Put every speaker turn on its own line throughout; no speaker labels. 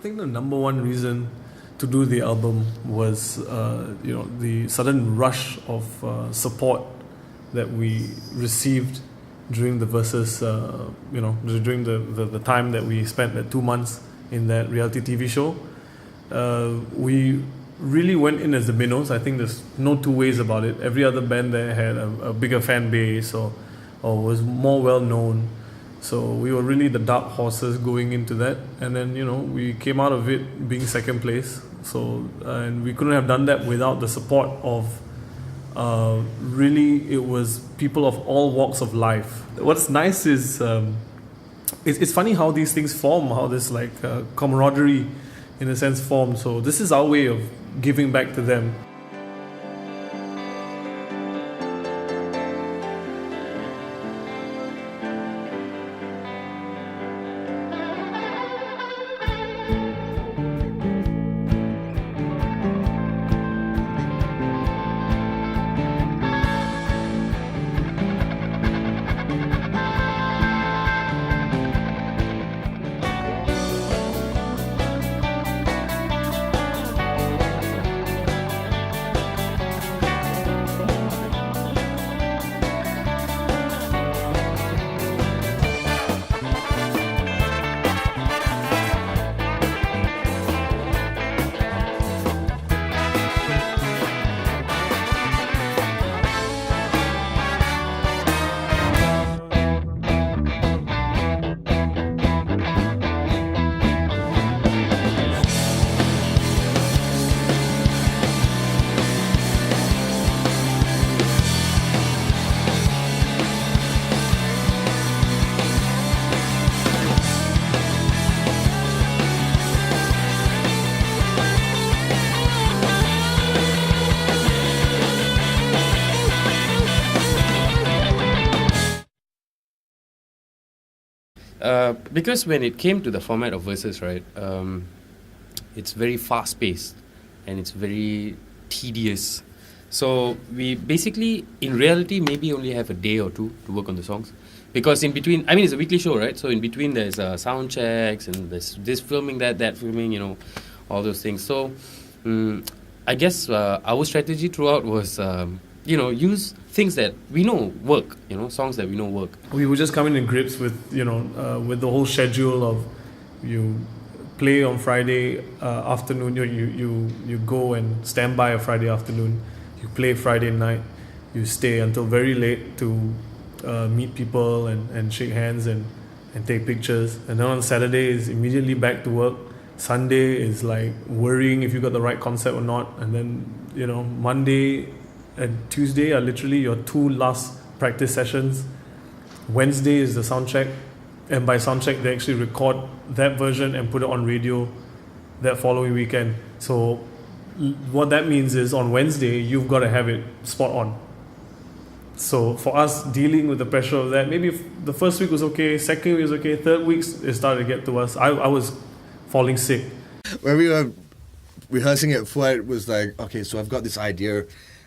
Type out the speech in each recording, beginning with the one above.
think the number one reason to do the album was, the sudden rush of support that we received during the verses, during the time that we spent, that 2 months in that reality TV show. We really went in as the minnows. I think there's no two ways about it. Every other band there had a bigger fan base or was more well known. So we were really the dark horses going into that. And then, we came out of it being second place. So, and we couldn't have done that without the support of, really, it was people of all walks of life. What's nice is, it's funny how these things form, how this camaraderie in a sense formed. So this is our way of giving back to them.
Because when it came to the format of verses, right, it's very fast-paced and it's very tedious. So we basically, in reality, maybe only have a day or two to work on the songs. Because in between, it's a weekly show, right? So in between there's sound checks and there's this filming, that filming, all those things. So I guess our strategy throughout was, use things that we know work, songs that we know work.
We would just come in grips with, with the whole schedule of you play on Friday afternoon, you go and stand by a Friday afternoon, you play Friday night, you stay until very late to meet people and shake hands and take pictures. And then on Saturday is immediately back to work. Sunday is like worrying if you got the right concept or not. And then, Monday and Tuesday are literally your two last practice sessions. Wednesday is the sound check, and by sound check they actually record that version and put it on radio that following weekend. So what that means is on Wednesday you've got to have it spot on. So for us, dealing with the pressure of that, maybe the first week was okay, second week was okay, third week it started to get to us. I was falling sick.
When we were rehearsing it, Fuad was like, okay, so I've got this idea,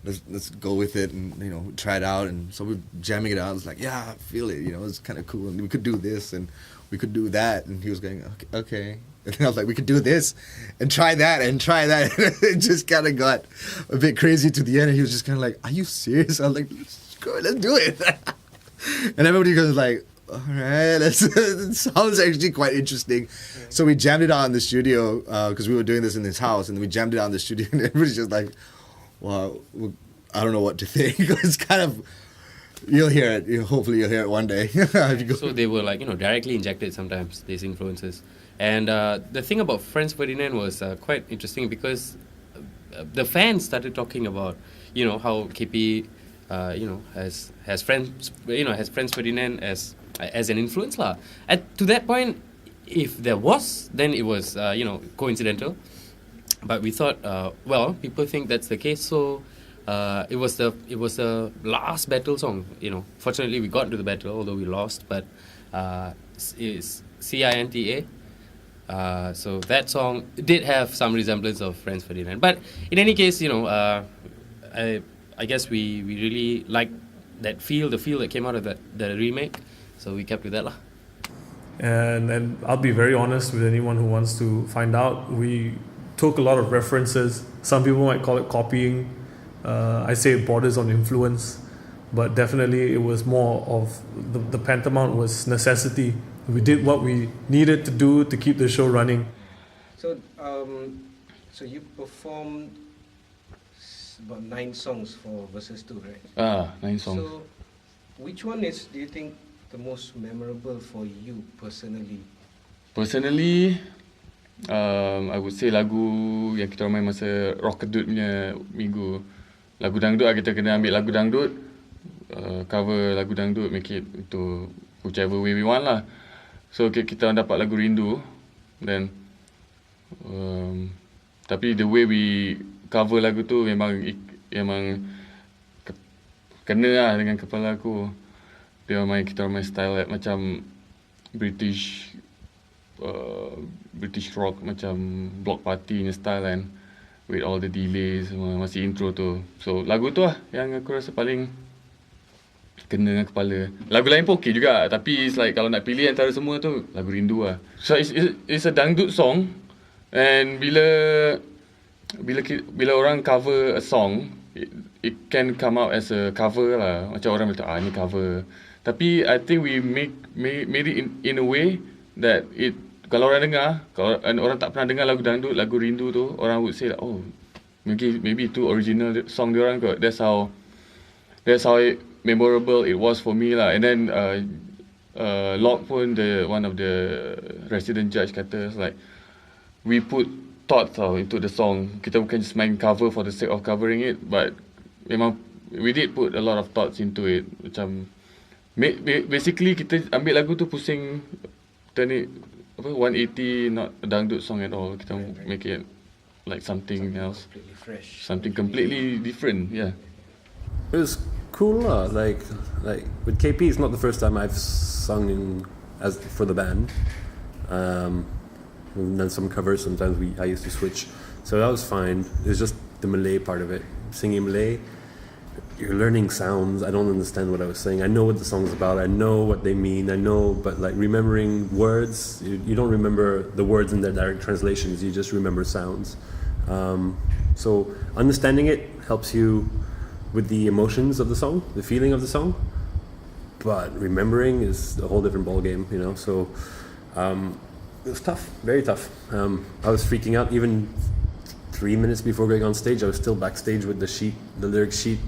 let's go with it and try it out. And so we're jamming it out. I was like, yeah, I feel it, it's kind of cool, and we could do this and we could do that. And he was going, okay. And I was like, we could do this and try that and try that. It just kind of got a bit crazy to the end, and he was just kind of like, are you serious? I was like, let's do it. And everybody goes like, all right, it sounds actually quite interesting. Yeah. So we jammed it out in the studio because we were doing this in his house, and we jammed it out in the studio, and everybody's just like, well, I don't know what to think. It's kind of, you'll hear it. Hopefully you'll hear it one day.
So they were directly injected sometimes, these influences. And the thing about Franz Ferdinand was quite interesting because the fans started talking about, how KP, has Franz Ferdinand as an influence lah. To that point, if there was, then it was coincidental. But we thought, people think that's the case, so it was the last battle song. Fortunately we got into the battle, although we lost. But it's CINTA. So that song did have some resemblance of Franz Ferdinand. But in any case, I guess we really liked that the feel that came out of the remake. So we kept with that lah.
And I'll be very honest with anyone who wants to find out. We took a lot of references. Some people might call it copying. I say it borders on influence, but definitely it was more of the Pantomount was necessity. We did what we needed to do to keep the show running.
So, so you performed about 9 songs for Versus 2, right?
9 songs.
So, which one is, do you think, the most memorable for you personally?
Personally, I would say lagu yang kita main masa Rock Kedut punya minggu. Lagu dangdut lah, kita kena ambil lagu dangdut, cover lagu dangdut, make it into whichever way we want lah. So kita dapat lagu Rindu, then tapi the way we cover lagu tu memang kena lah dengan kepala aku. Kita main style macam British rock, macam block party punya style kan, with all the delays semua, masih intro tu. So lagu tu lah yang aku rasa paling kena dengan kepala. Lagu lain pun okay juga, tapi it's like kalau nak pilih antara semua tu, lagu Rindu lah. So it's a dangdut song, and bila orang cover a song, it can come out as a cover lah. Macam orang bilang ni cover. Tapi I think we made it in a way that it, kalau orang dengar, kalau orang tak pernah dengar lagu dangdut, lagu Rindu tu, orang would say like, oh, maybe itu original song dia orang kot. That's how memorable it was for me lah. And then Locke pun, one of the resident judge kata like, we put thoughts into the song. Kita bukan just main cover for the sake of covering it, but memang we did put a lot of thoughts into it. Macam basically kita ambil lagu tu pusing, turn it 180, not a dangdut song at all. Kita make it like something else,
completely fresh,
something completely different. Yeah,
it was cool. Like with KP, it's not the first time I've sung for the band. We've done some covers. Sometimes I used to switch, so that was fine. It was just the Malay part of it. Singing Malay, you're learning sounds. I don't understand what I was saying. I know what the song's about. I know what they mean. I know, but like remembering words, you don't remember the words in their direct translations. You just remember sounds. So understanding it helps you with the emotions of the song, the feeling of the song. But remembering is a whole different ball game, you know. So it was tough, very tough. I was freaking out even 3 minutes before going on stage. I was still backstage with the lyric sheet,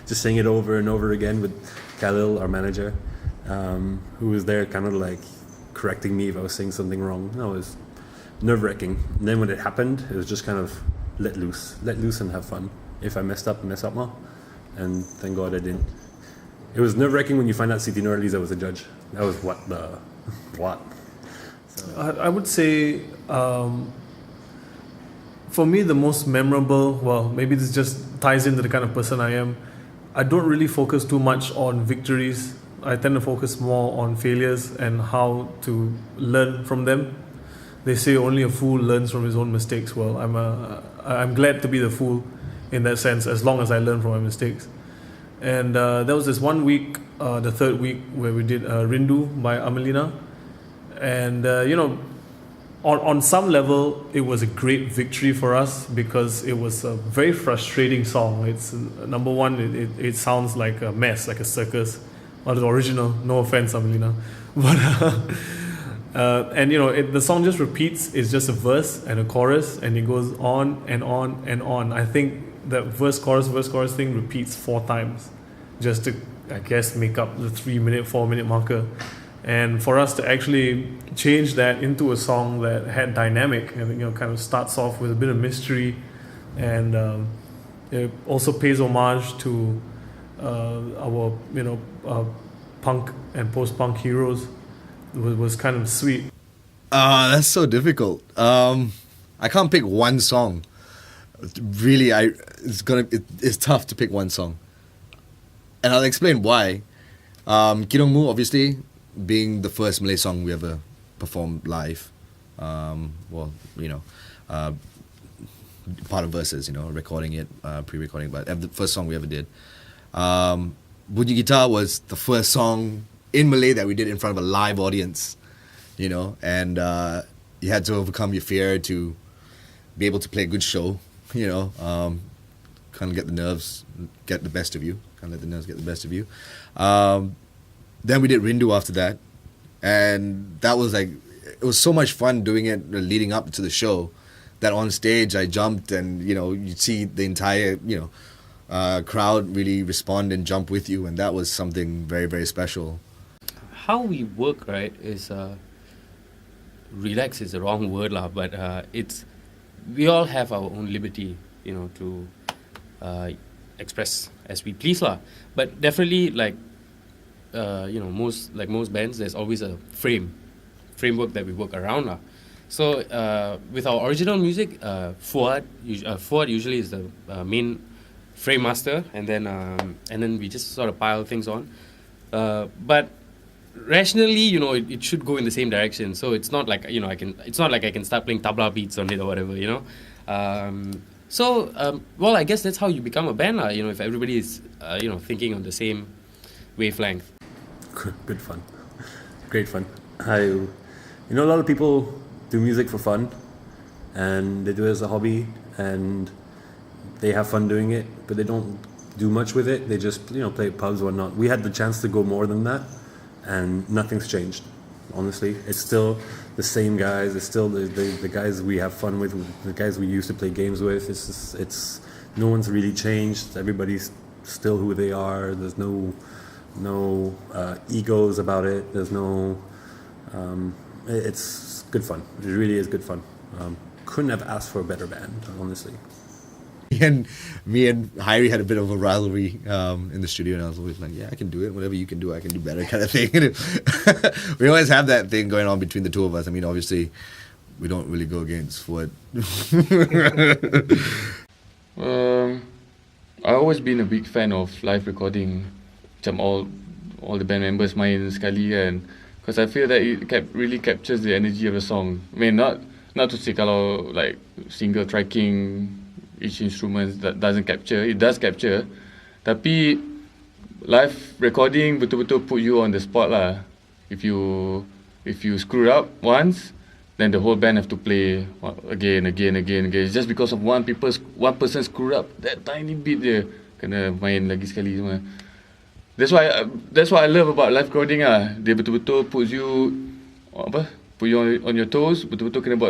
just saying it over and over again with Khalil, our manager, who was there kind of like correcting me if I was saying something wrong. No, it was nerve-wracking. And then when it happened, it was just kind of let loose and have fun. If I mess up more. And thank God I didn't. It was nerve-wracking when you find out Siti Nuraliza was a judge. That was what the plot. So.
I would say, for me, the most memorable, well, maybe this just ties into the kind of person I am. I don't really focus too much on victories. I tend to focus more on failures and how to learn from them. They say only a fool learns from his own mistakes. Well, I'm glad to be the fool in that sense, as long as I learn from my mistakes. And there was this one week, the third week, where we did Rindu by Amelina. And, on some level, it was a great victory for us because it was a very frustrating song. It's number one, it sounds like a mess, like a circus. Well, the original, no offense, Amelina. But, and the song just repeats. It's just a verse and a chorus, and it goes on and on and on. I think that verse, chorus thing repeats 4 times just to, I guess, make up the 4-minute marker. And for us to actually change that into a song that had dynamic and kind of starts off with a bit of mystery, and it also pays homage to our punk and post-punk heroes, was kind of sweet.
That's so difficult. I can't pick one song. Really, it's tough to pick one song, and I'll explain why. Kidong Mu, obviously, being the first Malay song we ever performed live, part of Verses, recording it, pre-recording, but the first song we ever did. Bunyi Guitar was the first song in Malay that we did in front of a live audience. you know, and you had to overcome your fear to be able to play a good show, you know, kind of get the nerves get the best of you, kind of let the nerves get the best of you. Then we did Rindu after that, and that was like, it was so much fun doing it leading up to the show that on stage I jumped and, you know, you'd see the entire, you know, crowd really respond and jump with you, and that was something very, very special.
How we work, right, is relax is the wrong word lah, but it's we all have our own liberty, you know, to express as we please lah. But definitely, like you know, most bands, there's always a framework that we work around lah. So with our original music, Fuad usually is the main frame master, and then we just sort of pile things on. But rationally, you know, it should go in the same direction. So it's not like, you know, it's not like I can start playing tabla beats on it or whatever, you know. Well, I guess that's how you become a band, you know, if everybody is, you know, thinking on the same wavelength.
Good fun. Great fun. You know, a lot of people do music for fun, and they do it as a hobby, and they have fun doing it, but they don't do much with it. They just, you know, play pubs or whatnot. We had the chance to go more than that, and nothing's changed, honestly. It's still the same guys. It's still the guys we have fun with, the guys we used to play games with. It's no one's really changed. Everybody's still who they are. There's no egos about it. There's no it's good fun. It really is good fun. Couldn't have asked for a better band, honestly.
And me and Hyrie had a bit of a rivalry in the studio, and I was always like, yeah, I can do it. Whatever you can do, I can do better, kind of thing. We always have that thing going on between the two of us. I mean, obviously, we don't really go against what...
I've always been a big fan of live recording. Macam all the band members main sekali kan. Because I feel that it really captures the energy of the song. I mean, not to say kalau like single tracking each instrument that doesn't capture, it does capture. Tapi live recording betul-betul put you on the spot lah. If you screw up once, then the whole band have to play again. It's just because of one person screw up that tiny bit je, kena main lagi sekali semua. That's what I love about live recording ah. Dia betul-betul put you on your toes, betul-betul kena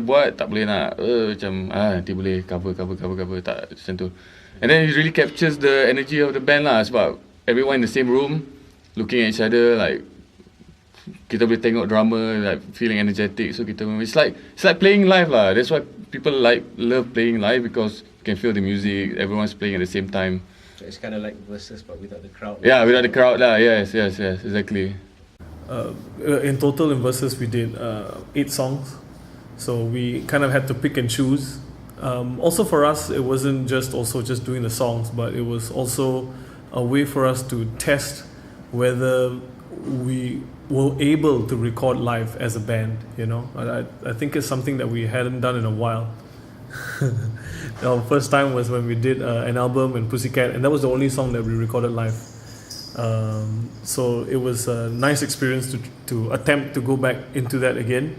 buat, tak boleh nak macam nanti boleh cover tak macam tu. And then it really captures the energy of the band lah, sebab everyone in the same room looking at each other, like kita boleh tengok drummer like feeling energetic, so it's like playing live lah. That's why people love playing live, because you can feel the music, everyone's playing at the same time.
So it's kind of like versus, but without the crowd.
Yeah, without the crowd lah. Yes, exactly.
In total, in Versus, we did 8 songs. So we kind of had to pick and choose. Also for us, it wasn't just doing the songs, but it was also a way for us to test whether we were able to record live as a band, you know. I think it's something that we hadn't done in a while. Our first time was when we did an album in Pussycat, and that was the only song that we recorded live. So it was a nice experience to attempt to go back into that again.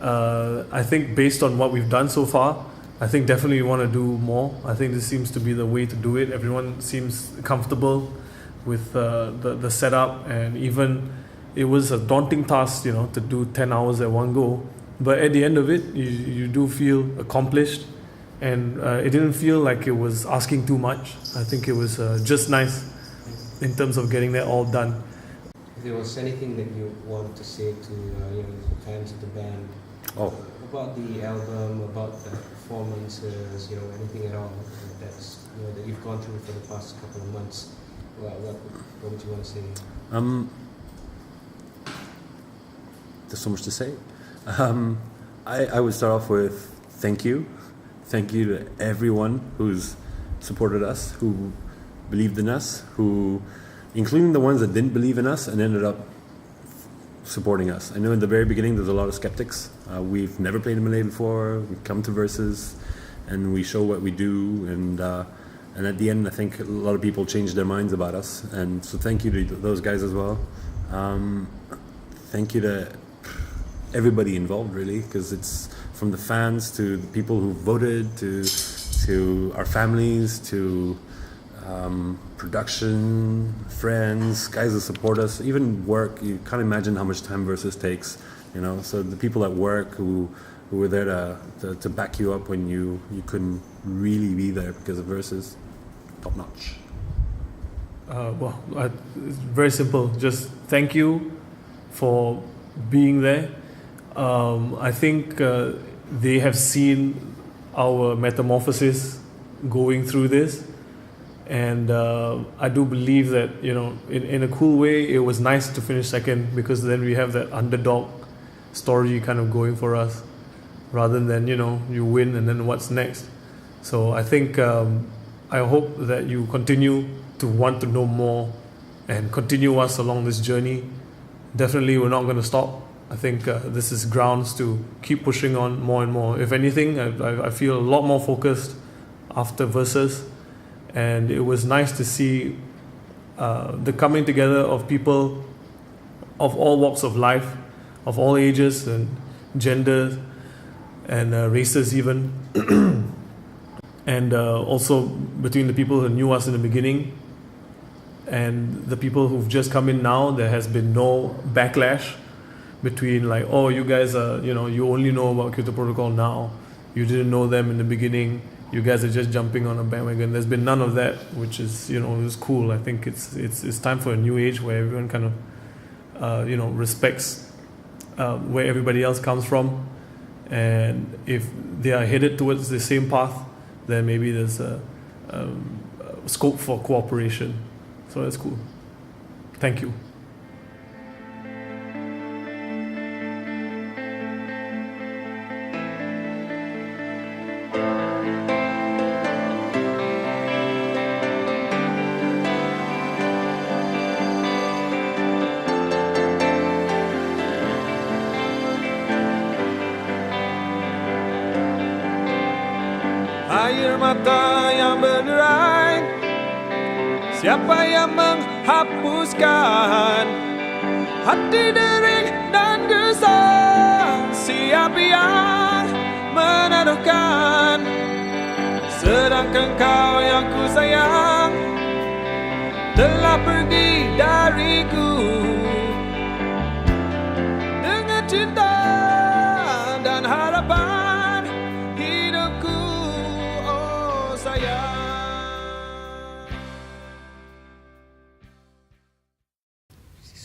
I think based on what we've done so far, I think definitely we want to do more. I think this seems to be the way to do it. Everyone seems comfortable with the setup, and even it was a daunting task, you know, to do 10 hours at one go. But at the end of it, you do feel accomplished, and it didn't feel like it was asking too much. I think it was just nice in terms of getting that all done.
If there was anything that you wanted to say to the fans of the band about the album, about the performances, you know, anything at all that's that you've gone through for the past couple of months, what would you want to say?
There's so much to say. I would start off with thank you to everyone who's supported us, who believed in us, who, including the ones that didn't believe in us and ended up supporting us. I know in the very beginning there's a lot of skeptics. We've never played in Malay before. We come to Versus and we show what we do, and at the end I think a lot of people changed their minds about us, and so thank you to those guys as well. Thank you to everybody involved, really, because it's from the fans to the people who voted to our families to production, friends, guys that support us, even work. You can't imagine how much time Versus takes, you know. So the people at work who were there to back you up when you couldn't really be there because of Versus, top notch.
It's very simple. Just thank you for being there. I think they have seen our metamorphosis going through this, and I do believe that, you know, in a cool way, it was nice to finish second, because then we have that underdog story kind of going for us, rather than, you know, you win and then what's next. So I think I hope that you continue to want to know more and continue us along this journey. Definitely, we're not going to stop. I think this is grounds to keep pushing on more and more. If anything, I feel a lot more focused after Versus, and it was nice to see the coming together of people of all walks of life, of all ages and genders and races even, and also between the people who knew us in the beginning and the people who've just come in now. There has been no backlash between like, oh, you guys are, you know, you only know about Kyoto Protocol now, you didn't know them in the beginning, you guys are just jumping on a bandwagon. There's been none of that, which is, you know, it's cool. I think it's time for a new age where everyone kind of you know, respects where everybody else comes from, and if they are headed towards the same path, then maybe there's a scope for cooperation. So that's cool. Thank you.
Air mata yang berderai, siapa yang menghapuskan? Hati dering dan gersang, siapa yang menaruhkan? Sedangkan kau yang ku sayang telah pergi dariku dengan cinta dan harapan hidupku, oh sayang.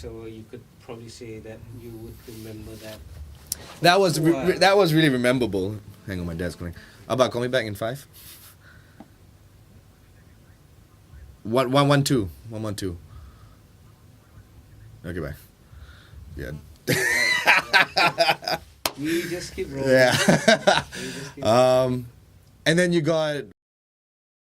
So you could probably say that you would remember that.
That was really rememberable. Hang on, my dad's calling. About call me back in 5. 112. 112. Okay, bye. Yeah.
We just keep rolling.
Yeah.
We just keep rolling.
And then you got